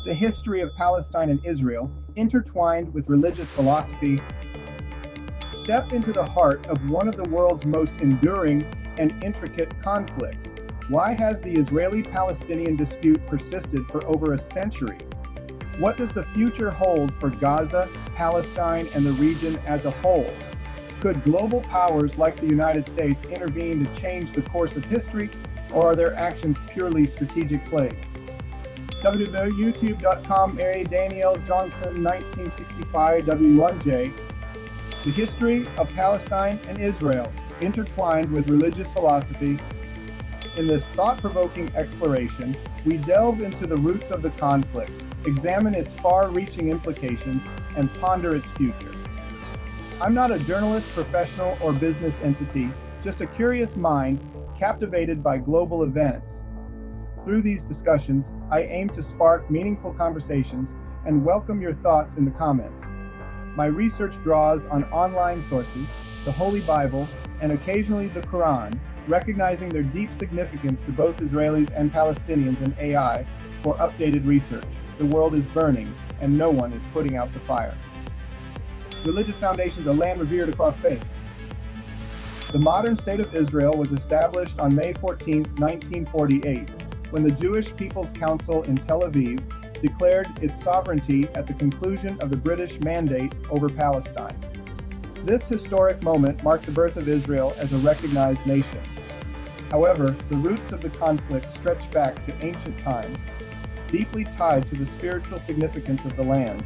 The history of Palestine and Israel, intertwined with religious philosophy, step into the heart of one of the world's most enduring and intricate conflicts. Why has the Israeli-Palestinian dispute persisted for over a century? What does the future hold for Gaza, Palestine, and the region as a whole? Could global powers like the United States intervene to change the course of history, or are their actions purely strategic plays? www.youtube.com Mary Danielle Johnson 1965 W1J. The history of Palestine and Israel, intertwined with religious philosophy. In this thought-provoking exploration, we delve into the roots of the conflict, examine its far-reaching implications, and ponder its future. I'm not a journalist, professional, or business entity, just a curious mind captivated by global events. Through these discussions, I aim to spark meaningful conversations and welcome your thoughts in the comments. My research draws on online sources, the Holy Bible, and occasionally the Quran, recognizing their deep significance to both Israelis and Palestinians and AI for updated research. The world is burning, and no one is putting out the fire. Religious foundations, a land revered across faiths. The modern state of Israel was established on May 14, 1948, when the Jewish People's Council in Tel Aviv declared its sovereignty at the conclusion of the British Mandate over Palestine. This historic moment marked the birth of Israel as a recognized nation. However, the roots of the conflict stretch back to ancient times, deeply tied to the spiritual significance of the land.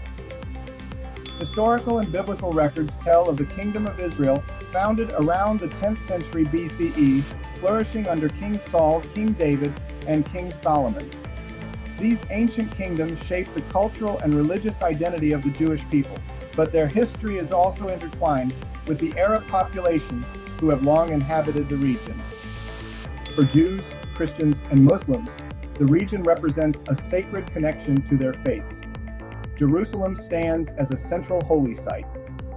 Historical and biblical records tell of the Kingdom of Israel, founded around the 10th century BCE, flourishing under King Saul, King David, and King Solomon. These ancient kingdoms shaped the cultural and religious identity of the Jewish people, but their history is also intertwined with the Arab populations who have long inhabited the region. For Jews, Christians, and Muslims, the region represents a sacred connection to their faiths. Jerusalem stands as a central holy site,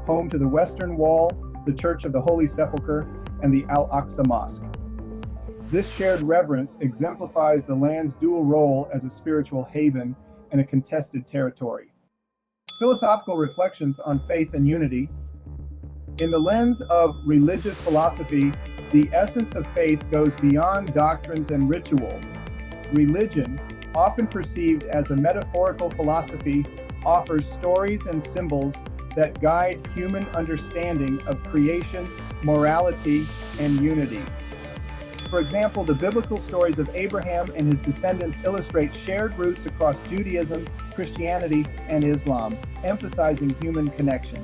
home to the Western Wall, the Church of the Holy Sepulchre, and the Al-Aqsa Mosque. This shared reverence exemplifies the land's dual role as a spiritual haven and a contested territory. Philosophical reflections on faith and unity. In the lens of religious philosophy, the essence of faith goes beyond doctrines and rituals. Religion, often perceived as a metaphorical philosophy, offers stories and symbols that guide human understanding of creation, morality, and unity. For example, the biblical stories of Abraham and his descendants illustrate shared roots across Judaism, Christianity, and Islam, emphasizing human connection.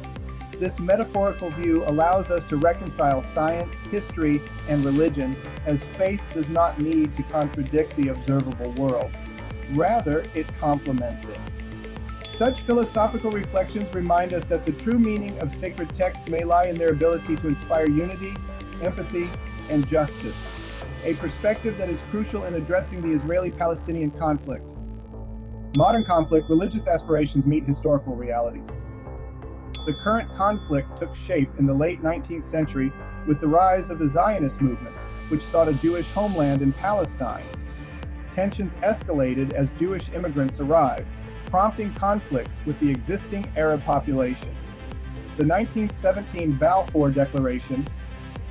This metaphorical view allows us to reconcile science, history, and religion, as faith does not need to contradict the observable world. Rather, it complements it. Such philosophical reflections remind us that the true meaning of sacred texts may lie in their ability to inspire unity, empathy, and justice, a perspective that is crucial in addressing the Israeli-Palestinian conflict. Modern conflict, religious aspirations meet historical realities. The current conflict took shape in the late 19th century with the rise of the Zionist movement, which sought a Jewish homeland in Palestine. Tensions escalated as Jewish immigrants arrived, prompting conflicts with the existing Arab population. The 1917 Balfour Declaration,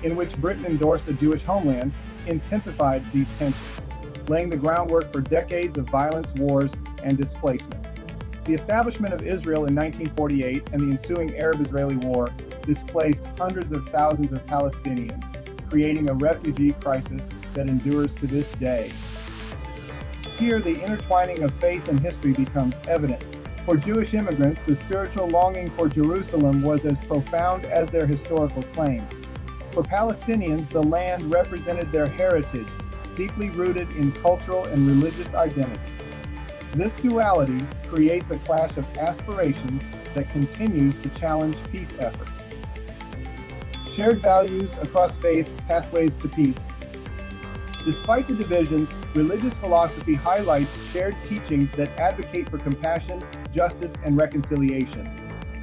in which Britain endorsed a Jewish homeland, intensified these tensions, laying the groundwork for decades of violence, wars, and displacement. The establishment of Israel in 1948 and the ensuing Arab-Israeli War displaced hundreds of thousands of Palestinians, creating a refugee crisis that endures to this day. Here, the intertwining of faith and history becomes evident. For Jewish immigrants, the spiritual longing for Jerusalem was as profound as their historical claim. For Palestinians, the land represented their heritage, deeply rooted in cultural and religious identity. This duality creates a clash of aspirations that continues to challenge peace efforts. Shared values across faiths, pathways to peace. Despite the divisions, religious philosophy highlights shared teachings that advocate for compassion, justice, and reconciliation.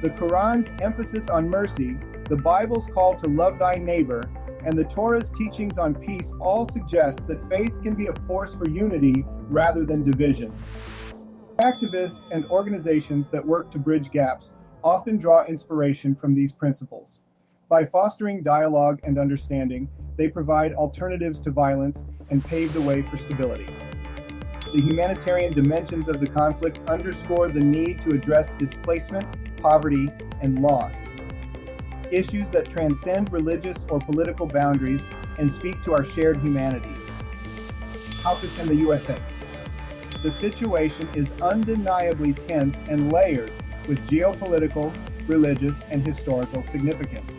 The Quran's emphasis on mercy, the Bible's call to love thy neighbor, and the Torah's teachings on peace all suggest that faith can be a force for unity rather than division. Activists and organizations that work to bridge gaps often draw inspiration from these principles. By fostering dialogue and understanding, they provide alternatives to violence and pave the way for stability. The humanitarian dimensions of the conflict underscore the need to address displacement, poverty, and loss, issues that transcend religious or political boundaries and speak to our shared humanity. How to send the USA? The situation is undeniably tense and layered with geopolitical, religious, and historical significance.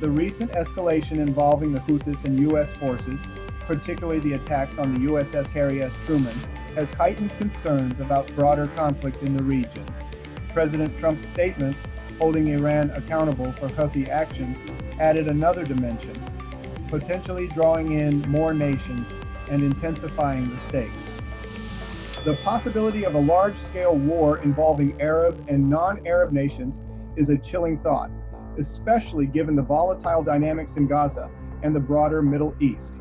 The recent escalation involving the Houthis and U.S. forces, particularly the attacks on the USS Harry S. Truman, has heightened concerns about broader conflict in the region. President Trump's statements, holding Iran accountable for Houthi actions, added another dimension, potentially drawing in more nations and intensifying the stakes. The possibility of a large-scale war involving Arab and non-Arab nations is a chilling thought, especially given the volatile dynamics in Gaza and the broader Middle East.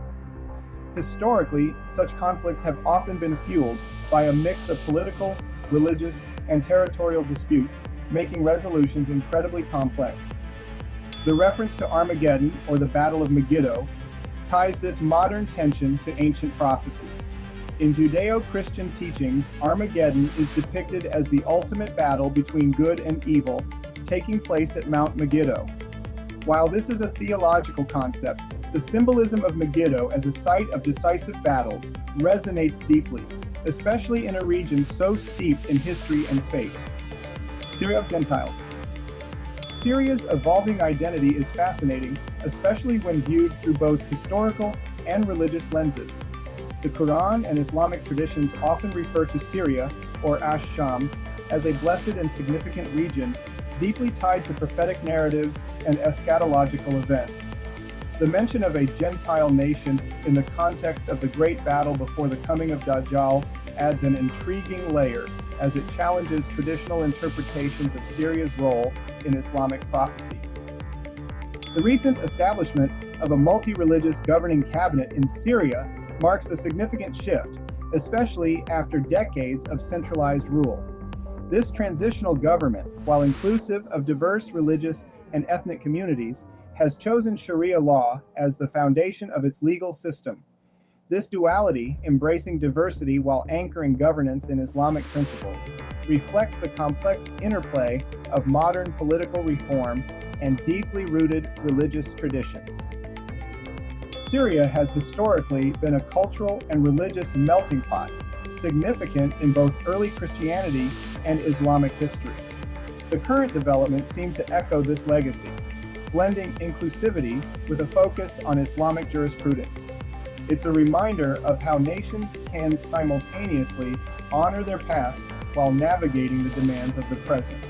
Historically, such conflicts have often been fueled by a mix of political, religious, and territorial disputes, making resolutions incredibly complex. The reference to Armageddon, or the Battle of Megiddo, ties this modern tension to ancient prophecy. In Judeo-Christian teachings, Armageddon is depicted as the ultimate battle between good and evil, taking place at Mount Megiddo. While this is a theological concept, the symbolism of Megiddo as a site of decisive battles resonates deeply, especially in a region so steeped in history and faith. Syria of Gentiles. Syria's evolving identity is fascinating, especially when viewed through both historical and religious lenses. The Quran and Islamic traditions often refer to Syria, or Ash-Sham, as a blessed and significant region, deeply tied to prophetic narratives and eschatological events. The mention of a Gentile nation in the context of the great battle before the coming of Dajjal adds an intriguing layer, as it challenges traditional interpretations of Syria's role in Islamic prophecy. The recent establishment of a multi-religious governing cabinet in Syria marks a significant shift, especially after decades of centralized rule. This transitional government, while inclusive of diverse religious and ethnic communities, has chosen Sharia law as the foundation of its legal system. This duality, embracing diversity while anchoring governance in Islamic principles, reflects the complex interplay of modern political reform and deeply rooted religious traditions. Syria has historically been a cultural and religious melting pot, significant in both early Christianity and Islamic history. The current developments seem to echo this legacy, blending inclusivity with a focus on Islamic jurisprudence. It's a reminder of how nations can simultaneously honor their past while navigating the demands of the present.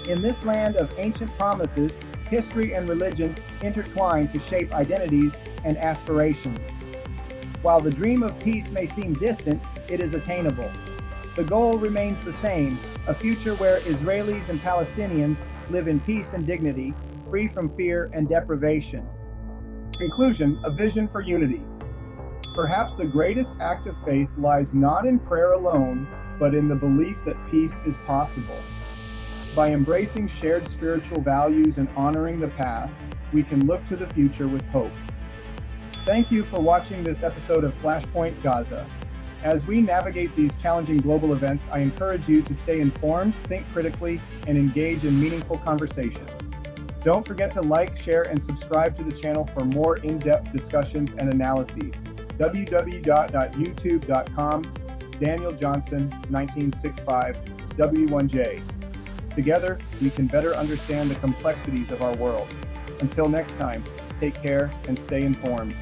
In this land of ancient promises, history and religion intertwine to shape identities and aspirations. While the dream of peace may seem distant, it is attainable. The goal remains the same, a future where Israelis and Palestinians live in peace and dignity, free from fear and deprivation. Conclusion, a vision for unity. Perhaps the greatest act of faith lies not in prayer alone, but in the belief that peace is possible. By embracing shared spiritual values and honoring the past, we can look to the future with hope. Thank you for watching this episode of Flashpoint Gaza. As we navigate these challenging global events, I encourage you to stay informed, think critically, and engage in meaningful conversations. Don't forget to like, share, and subscribe to the channel for more in-depth discussions and analyses. www.youtube.com, Daniel Johnson, 1965, W1J. Together, we can better understand the complexities of our world. Until next time, take care and stay informed.